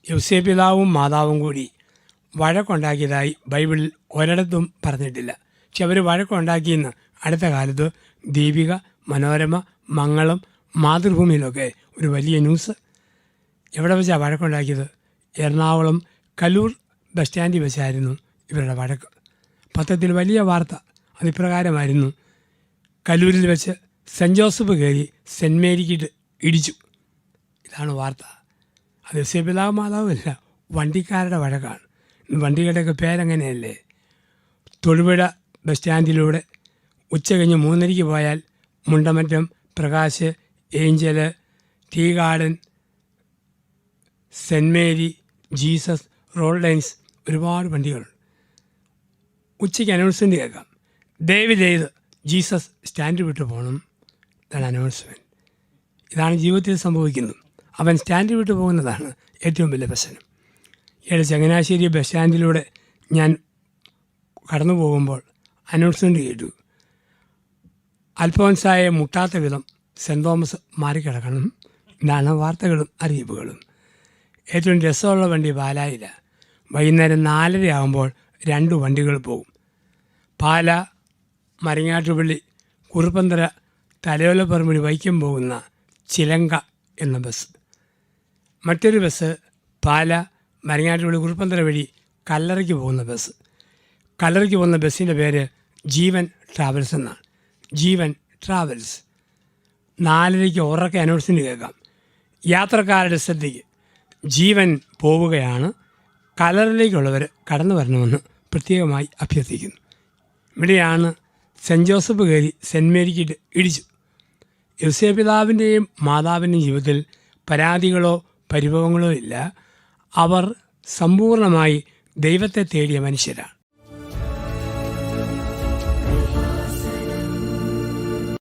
യോസേപ്പ് പിതാവും മാതാവും കൂടി വഴക്കുണ്ടാക്കിയതായി ബൈബിളിൽ ഒരിടത്തും പറഞ്ഞിട്ടില്ല. പക്ഷെ അവർ വഴക്കുണ്ടാക്കിയെന്ന് അടുത്ത കാലത്ത് ദീപിക, മനോരമ, മംഗളം, മാതൃഭൂമിയിലൊക്കെ ഒരു വലിയ ന്യൂസ്. എവിടെ വെച്ചാണ് വഴക്കുണ്ടാക്കിയത്? എറണാകുളം കലൂർ ബസ് സ്റ്റാൻഡിൽ വെച്ചായിരുന്നു ഇവരുടെ വഴക്ക്. പത്രത്തിൽ വലിയ വാർത്ത അതിപ്രകാരമായിരുന്നു: കലൂരിൽ വെച്ച് സെൻറ്റ് ജോസഫ് കയറി സെൻറ്റ് മേരിക്കിട്ട് ഇടിച്ചു. ഇതാണ് വാർത്ത. അത് യോസേപ്പ് പിതാവും മാതാവുമല്ല, വണ്ടിക്കാരുടെ വഴക്കാണ്. വണ്ടികളുടെയൊക്കെ പേരങ്ങനെയല്ലേ? തൊടുപുഴ ബസ് സ്റ്റാൻഡിലൂടെ ഉച്ച കഴിഞ്ഞ് 3:30 പോയാൽ Mundamattam, Prakash, angel, tea garden, saint Mary, Jesus, road lines, ഒരുപാട് വണ്ടികളുണ്ട്. ഉച്ചയ്ക്ക് അനൗൺസ്മെൻറ്റ് കേൾക്കാം: ദയവ് ചെയ്ത് ജീസസ് സ്റ്റാൻഡ് വിട്ട് പോകണം. ഇതാണ് അനൗൺസ്മെൻറ്റ്. ഇതാണ് ജീവിതത്തിൽ സംഭവിക്കുന്നത്. അവൻ സ്റ്റാൻഡ് വിട്ട് പോകുന്നതാണ് ഏറ്റവും വലിയ പ്രശ്നം. ഈയിടെ ചങ്ങനാശ്ശേരി ബസ് സ്റ്റാൻഡിലൂടെ ഞാൻ കടന്നു പോകുമ്പോൾ അനൗൺസ്മെൻറ്റ് കേട്ടു: അൽഫോൻസായെ മുട്ടാത്ത വിധം സെൻറ്റ് തോമസ് മാറിക്കിടക്കണം. ഇതാണ് വാർത്തകളും അറിയിപ്പുകളും. ഏറ്റവും രസമുള്ള വണ്ടി പാലായില്ല. വൈകുന്നേരം 4:30 ആകുമ്പോൾ 2 വണ്ടികൾ പോകും. പാല, മരങ്ങാട്ടുപള്ളി, കുറുപ്പന്തറ, തലയോലപ്പറമ്പ് വൈക്കം പോകുന്ന ചിലങ്ക എന്ന ബസ്. മറ്റൊരു ബസ് പാല, മരങ്ങാട്ടുപള്ളി, കുറുപ്പന്തറ വഴി കല്ലറയ്ക്ക് പോകുന്ന ബസ്. കല്ലറയ്ക്ക് പോകുന്ന ബസ്സിൻ്റെ പേര് ജീവൻ ട്രാവൽസ് എന്നാണ്. ജീവൻ ട്രാവൽസ്. 4:30 ഉറക്കെ അനൗൺസ്മെൻറ്റ് കേൾക്കാം: യാത്രക്കാരുടെ ശ്രദ്ധയ്ക്ക്, ജീവൻ പോവുകയാണ്, കല്ലറയിലേക്കുള്ളവർ കടന്നു വരണമെന്ന് പ്രത്യേകമായി അഭ്യർത്ഥിക്കുന്നു. ഇവിടെയാണ് സെൻറ്റ് ജോസഫ് കയറി സെൻറ്റ് മേരിക്കിട്ട് ഇടിച്ചു. യോസേപ്പ് പിതാവിൻ്റെയും മാതാവിൻ്റെയും ജീവിതത്തിൽ പരാതികളോ പരിഭവങ്ങളോ ഇല്ല. അവർ സമ്പൂർണ്ണമായി ദൈവത്തെ തേടിയ മനുഷ്യരാണ്.